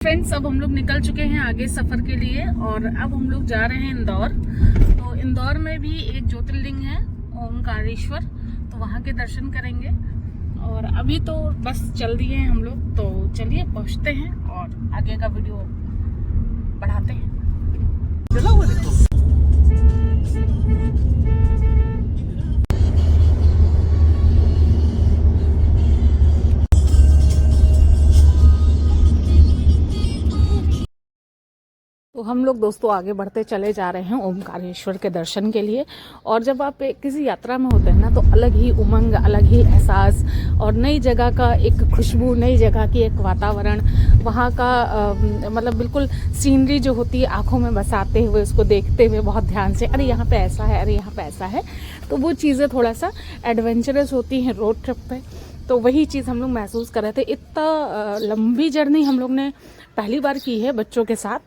Friends, अब हम लोग निकल चुके हैं आगे सफर के लिए और अब हम लोग जा रहे हैं इंदौर। तो इंदौर में भी एक ज्योतिर्लिंग है ओमकारेश्वर, तो वहाँ के दर्शन करेंगे। और अभी तो बस चल दिए हैं हम लोग, तो चलिए पहुँचते हैं और आगे का वीडियो बढ़ाते हैं। चलो वो देखो। तो हम लोग दोस्तों आगे बढ़ते चले जा रहे हैं ओमकारेश्वर के दर्शन के लिए। और जब आप किसी यात्रा में होते हैं ना, तो अलग ही उमंग, अलग ही एहसास और नई जगह का एक खुशबू, नई जगह की एक वातावरण, वहाँ का मतलब बिल्कुल सीनरी जो होती है आंखों में बसाते हुए, उसको देखते हुए बहुत ध्यान से, अरे यहाँ पे ऐसा है, अरे यहाँ पे ऐसा है, तो वो चीज़ें थोड़ा सा एडवेंचरस होती हैं रोड ट्रिप पे। तो वही चीज़ हम लोग महसूस कर रहे थे। इतना लंबी जर्नी हम लोग ने पहली बार की है बच्चों के साथ,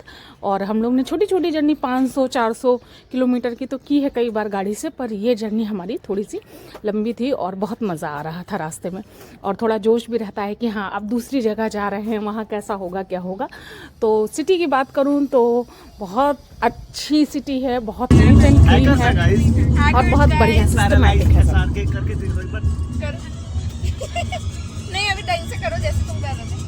और हम लोग ने छोटी छोटी जर्नी 500-400 किलोमीटर की तो की है कई बार गाड़ी से, पर ये जर्नी हमारी थोड़ी सी लंबी थी और बहुत मज़ा आ रहा था रास्ते में। और थोड़ा जोश भी रहता है कि हाँ अब दूसरी जगह जा रहे हैं, वहाँ कैसा होगा क्या होगा। तो सिटी की बात करूँ तो बहुत अच्छी सिटी है, बहुत नीट एंड क्लीन है और बहुत बढ़िया सिस्टमैटिक है। नहीं अभी टाइम से करो जैसे तुम कर रहे थे।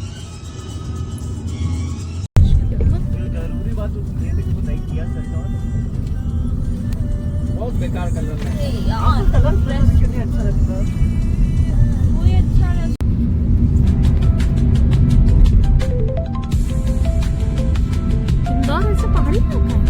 जरूरी बात होती है, देखो लाइक किया सरकार बहुत बेकार कलर है यार, कलर फ्रेश कितने अच्छा लगता है, वही अच्छा लगा। इंदौर ऐसे पहाड़ी में होता है।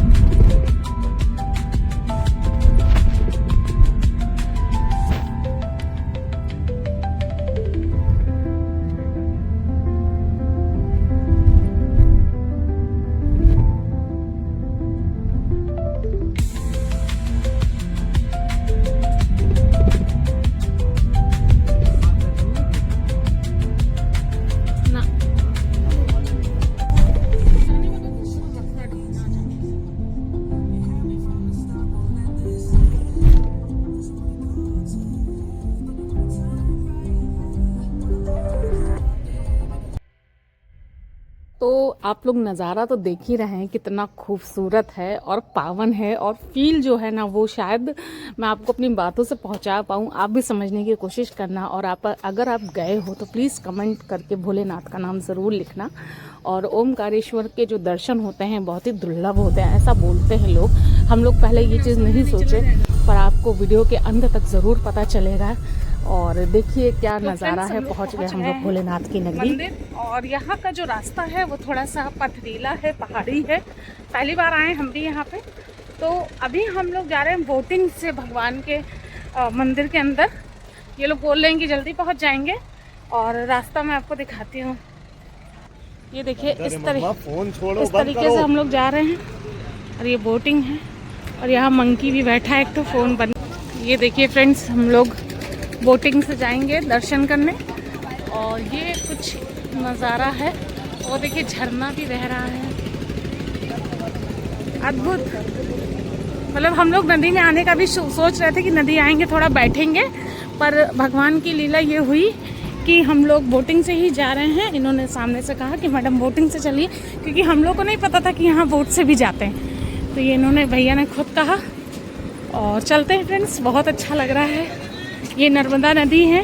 तो आप लोग नज़ारा तो देख ही रहे हैं कितना खूबसूरत है और पावन है, और फील जो है ना वो शायद मैं आपको अपनी बातों से पहुंचा पाऊँ। आप भी समझने की कोशिश करना, और आप अगर आप गए हो तो प्लीज़ कमेंट करके भोलेनाथ का नाम ज़रूर लिखना। और ओमकारेश्वर के जो दर्शन होते हैं बहुत ही दुर्लभ होते हैं, ऐसा बोलते हैं लोग। हम लोग पहले ये चीज़ नहीं सोचे, पर आपको वीडियो के अंत तक ज़रूर पता चलेगा। और देखिए क्या तो नज़ारा है। पहुंच गए हम लोग भोलेनाथ की नगरी। और यहाँ का जो रास्ता है वो थोड़ा सा पथरीला है, पहाड़ी है। पहली बार आए हम भी यहाँ पे। तो अभी हम लोग जा रहे हैं बोटिंग से भगवान के मंदिर के अंदर। ये लोग बोल रहे हैं कि जल्दी पहुँच जाएंगे, और रास्ता मैं आपको दिखाती हूँ। ये देखिए इस तरीके से हम लोग जा रहे हैं, और ये बोटिंग है। और यहाँ मंकी भी बैठा है एक, तो फ़ोन बंद। ये देखिए फ्रेंड्स, हम लोग बोटिंग से जाएंगे दर्शन करने, और ये कुछ नज़ारा है। वो देखिए झरना भी बह रहा है, अद्भुत। मतलब हम लोग नदी में आने का भी सोच रहे थे कि नदी आएंगे थोड़ा बैठेंगे, पर भगवान की लीला ये हुई कि हम लोग बोटिंग से ही जा रहे हैं। इन्होंने सामने से कहा कि मैडम बोटिंग से चलिए, क्योंकि हम लोग को नहीं पता था कि यहाँ बोट से भी जाते हैं। तो ये इन्होंने, भैया ने खुद कहा, और चलते हैं फ्रेंड्स। बहुत अच्छा लग रहा है। ये नर्मदा नदी है।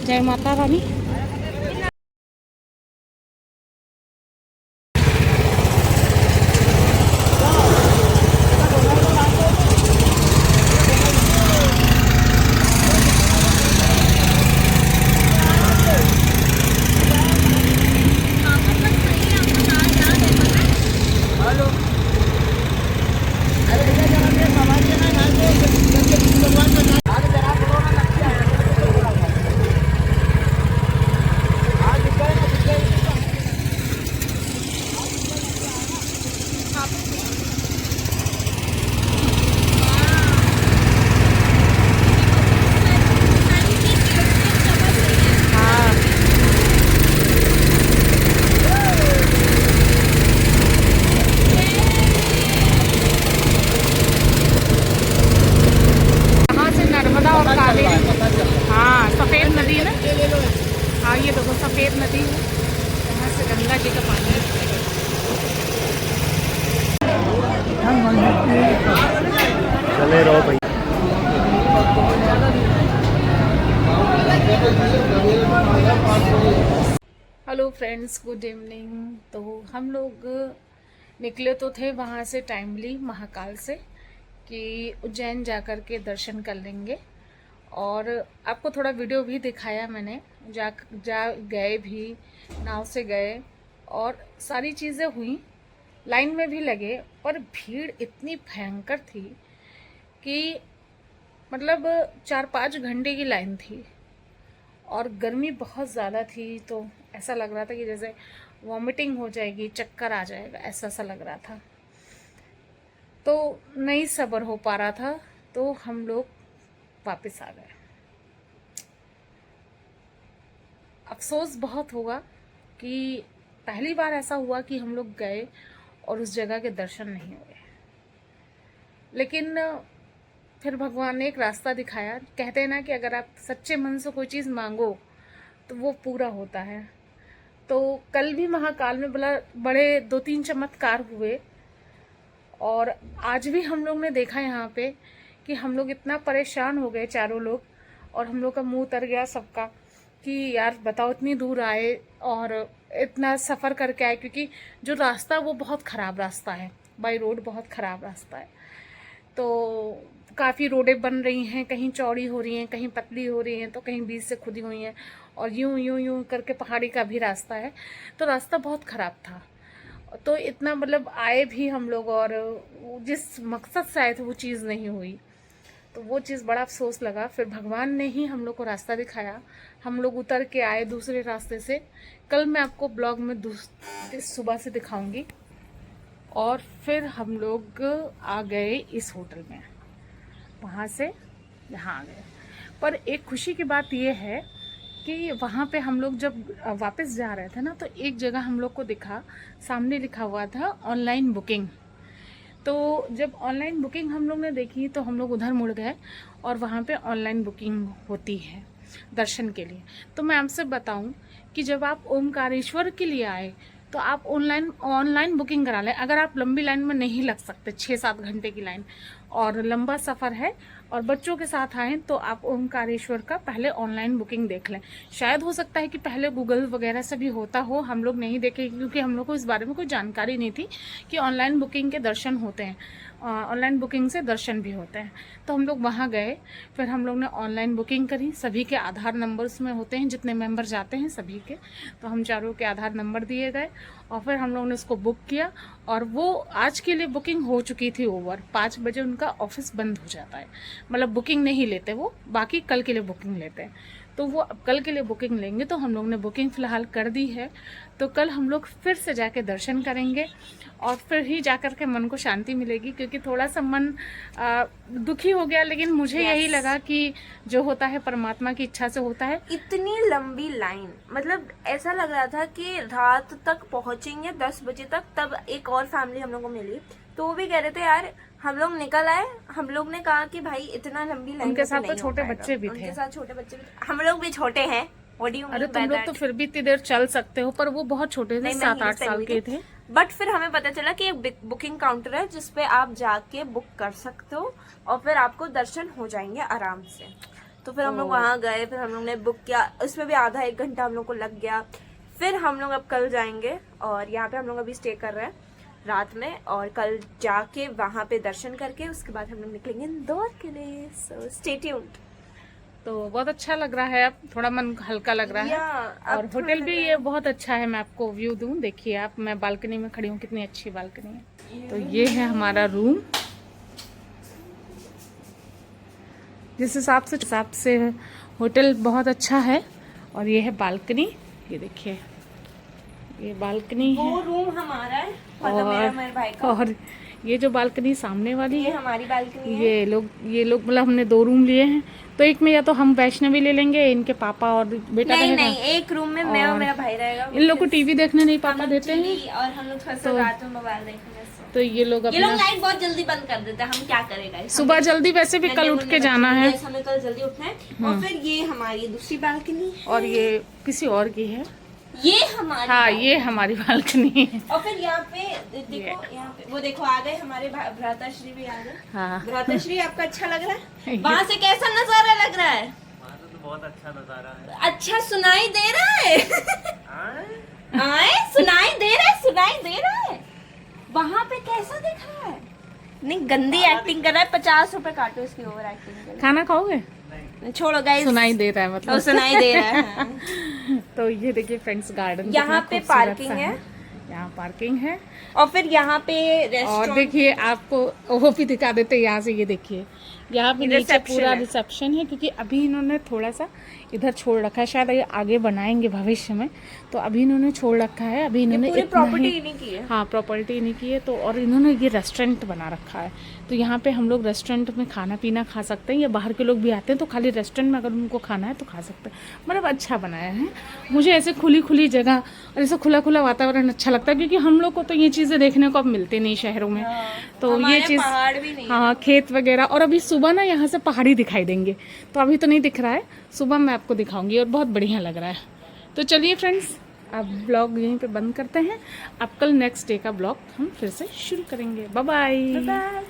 जय माता रानी। रहो भाई। Hello friends, good evening. तो हम लोग निकले तो थे वहाँ से टाइमली महाकाल से कि उज्जैन जा कर के दर्शन कर लेंगे, और आपको थोड़ा वीडियो भी दिखाया मैंने। जा गए भी, नाव से गए और सारी चीज़ें हुई, लाइन में भी लगे, पर भीड़ इतनी भयंकर थी कि मतलब 4-5 घंटे की लाइन थी, और गर्मी बहुत ज़्यादा थी, तो ऐसा लग रहा था कि जैसे वॉमिटिंग हो जाएगी, चक्कर आ जाएगा, ऐसा सा लग रहा था। तो नहीं सब्र हो पा रहा था, तो हम लोग वापस आ गए। अफसोस बहुत होगा कि पहली बार ऐसा हुआ कि हम लोग गए और उस जगह के दर्शन नहीं हुए, लेकिन फिर भगवान ने एक रास्ता दिखाया। कहते हैं ना कि अगर आप सच्चे मन से कोई चीज़ मांगो तो वो पूरा होता है। तो कल भी महाकाल में बड़े 2-3 चमत्कार हुए, और आज भी हम लोग ने देखा यहाँ पे कि हम लोग इतना परेशान हो गए चारों लोग, और हम लोग का मुंह उतर गया सबका कि यार बताओ, इतनी दूर आए और इतना सफ़र करके आए, क्योंकि जो रास्ता वो बहुत ख़राब रास्ता है, बाई रोड बहुत ख़राब रास्ता है। तो काफ़ी रोडें बन रही हैं, कहीं चौड़ी हो रही हैं, कहीं पतली हो रही हैं, तो कहीं बीच से खुदी हुई हैं, और यूं यूं यूं करके पहाड़ी का भी रास्ता है। तो रास्ता बहुत ख़राब था। तो इतना मतलब आए भी हम लोग, और जिस मकसद से आए थे वो चीज़ नहीं हुई, तो वो चीज़ बड़ा अफसोस लगा। फिर भगवान ने ही हम लोग को रास्ता दिखाया, हम लोग उतर के आए दूसरे रास्ते से। कल मैं आपको ब्लॉग में सुबह से दिखाऊंगी। और फिर हम लोग आ गए इस होटल में, वहाँ से यहाँ आ गए। पर एक खुशी की बात ये है कि वहाँ पे हम लोग जब वापस जा रहे थे ना, तो एक जगह हम लोग को दिखा, सामने लिखा हुआ था ऑनलाइन बुकिंग। तो जब ऑनलाइन बुकिंग हम लोग ने देखी, तो हम लोग उधर मुड़ गए, और वहाँ पे ऑनलाइन बुकिंग होती है दर्शन के लिए। तो मैं आपसे बताऊं कि जब आप ओमकारेश्वर के लिए आए तो आप ऑनलाइन बुकिंग करा लें। अगर आप लंबी लाइन में नहीं लग सकते, 6-7 घंटे की लाइन और लंबा सफ़र है, और बच्चों के साथ आएँ, तो आप ओमकारेश्वर का पहले ऑनलाइन बुकिंग देख लें। शायद हो सकता है कि पहले गूगल वगैरह से भी होता हो, हम लोग नहीं देखे, क्योंकि हम लोग को इस बारे में कोई जानकारी नहीं थी कि ऑनलाइन बुकिंग के दर्शन होते हैं, ऑनलाइन बुकिंग से दर्शन भी होते हैं। तो हम लोग वहाँ गए, फिर हम लोग ने ऑनलाइन बुकिंग करी। सभी के आधार नंबर उसमें होते हैं, जितने मेंबर जाते हैं सभी के, तो हम चारों के आधार नंबर दिए गए, और फिर हम लोगों ने उसको बुक किया। और वो आज के लिए बुकिंग हो चुकी थी ओवर, 5 बजे उनका ऑफिस बंद हो जाता है, मतलब बुकिंग नहीं लेते वो, बाकी कल के लिए बुकिंग लेते हैं। तो वो अब कल के लिए बुकिंग लेंगे, तो हम लोग ने बुकिंग फ़िलहाल कर दी है। तो कल हम लोग फिर से जाके दर्शन करेंगे, और फिर ही जाकर के मन को शांति मिलेगी, क्योंकि थोड़ा सा मन दुखी हो गया, लेकिन मुझे यही लगा कि जो होता है परमात्मा की इच्छा से होता है। इतनी लंबी लाइन, मतलब ऐसा लग रहा था कि रात तक पहुंचेंगे 10 बजे तक। तब एक और फैमिली हम लोग को मिली, तो वो भी कह रहे थे यार हम लोग निकल आए। हम लोग ने कहा कि भाई इतना लंबी लाइन, उनके साथ तो छोटे बच्चे भी थे, उनके साथ छोटे बच्चे भी, हम लोग भी छोटे हैं। अरे तुम लोग तो फिर भी इतनी देर चल सकते हो, पर वो बहुत छोटे थे, 7-8 साल के थे। बट फिर हमें पता चला कि एक बुकिंग काउंटर है जिसपे आप जाके बुक कर सकते हो, और फिर आपको दर्शन हो जाएंगे आराम से। तो फिर हम लोग वहाँ गए, फिर हम लोग ने बुक किया, उसमें भी आधा 1 घंटा हम लोग को लग गया। फिर हम लोग अब कल जाएंगे, और यहाँ पे हम लोग अभी स्टे कर रहे हैं रात में, और कल जाके वहाँ पे दर्शन करके उसके बाद हम लोग निकलेंगे इंदौर के लिए। So stay tuned. तो बहुत अच्छा लग रहा है, अब थोड़ा मन हल्का लग रहा है। और होटल भी ये बहुत अच्छा है, मैं आपको व्यू दूं, देखिए आप, मैं बालकनी में खड़ी हूँ, कितनी अच्छी बालकनी है। तो ये है हमारा रूम, जिस हिसाब से होटल बहुत अच्छा है। और ये है बालकनी, ये देखिए, ये बालकनी है, वो रूम हमारा है, मतलब मेरे भाई का। और ये जो बालकनी सामने वाली ये है हमारी बालकनी है। ये लोग मतलब हमने 2 रूम लिए हैं, तो एक में या तो हम वैष्णवी ले लेंगे, इनके पापा और बेटा रहेगा। नहीं, एक रूम में मैं और मेरा भाई रहेगा। इन लोग को टीवी देखने नहीं पापा देते हैं, और हम लोग थोड़ा सा रात में मोबाइल देखेंगे। तो ये लोग लाइट बहुत जल्दी बंद कर देते हैं, हम क्या करेगा। सुबह जल्दी, वैसे भी कल उठ के जाना है, हमें कल जल्दी उठना है। और फिर ये हमारी दूसरी बालकनी, और ये किसी और की है, ये हमारी हाँ बालकनी। ये हमारी बालकनी है। और फिर यहाँ पे देखो, यहाँ पे वो देखो आ गए हमारे भ्राताश्री भी आ गए। हाँ भ्राताश्री आपका अच्छा लग रहा है? वहाँ से कैसा नजारा लग रहा है? तो बहुत अच्छा नजारा है। अच्छा सुनाई दे रहा है? आए सुनाई दे रहा है, सुनाई दे रहा है। वहाँ पे कैसा दिख रहा है? नहीं गंदी एक्टिंग कर रहा है। 50 रुपए काटो इसकी ओवर एक्टिंग कर। खाना खाओगे? छोड़ो गाइस, सुनाई दे रहा है तो मतलब। सुनाई दे रहा है। तो ये देखिए फ्रेंड्स गार्डन यहाँ पे पार्किंग है। यहाँ पार्किंग है और फिर यहाँ पे और रेस्टोरेंट। देखिए आपको वो भी दिखा देते हैं यहाँ से। ये देखिए यहाँ पे नीचे रिसेप्शन पूरा है। रिसेप्शन है, क्योंकि अभी इन्होंने थोड़ा सा इधर छोड़ रखा है, शायद ये आगे बनाएंगे भविष्य में, तो अभी इन्होंने छोड़ रखा है। अभी इन्होंने पूरी इतना प्रॉपर्टी ही- नहीं की है। हाँ प्रॉपर्टी नहीं की है, तो और इन्होंने ये रेस्टोरेंट बना रखा है। तो यहाँ पे हम लोग रेस्टोरेंट में खाना पीना खा सकते हैं, या बाहर के लोग भी आते हैं तो खाली रेस्टोरेंट में अगर उनको खाना है तो खा सकते हैं। मतलब अच्छा बनाया है। मुझे ऐसे खुली खुली जगह और ऐसा खुला खुला वातावरण अच्छा लगता है, क्योंकि हम लोग को तो ये चीज़ें देखने को अब मिलती नहीं शहरों में। तो ये हमारे चीज़ पहाड़ भी नहीं है। हाँ खेत वगैरह। और अभी सुबह ना यहाँ से पहाड़ी दिखाई देंगे, तो अभी तो नहीं दिख रहा है, सुबह मैं आपको दिखाऊंगी और बहुत बढ़िया लग रहा है। तो चलिए फ्रेंड्स अब ब्लॉग यहीं पे बंद करते हैं। अब कल नेक्स्ट डे का ब्लॉग हम फिर से शुरू करेंगे। Bye bye. बाय।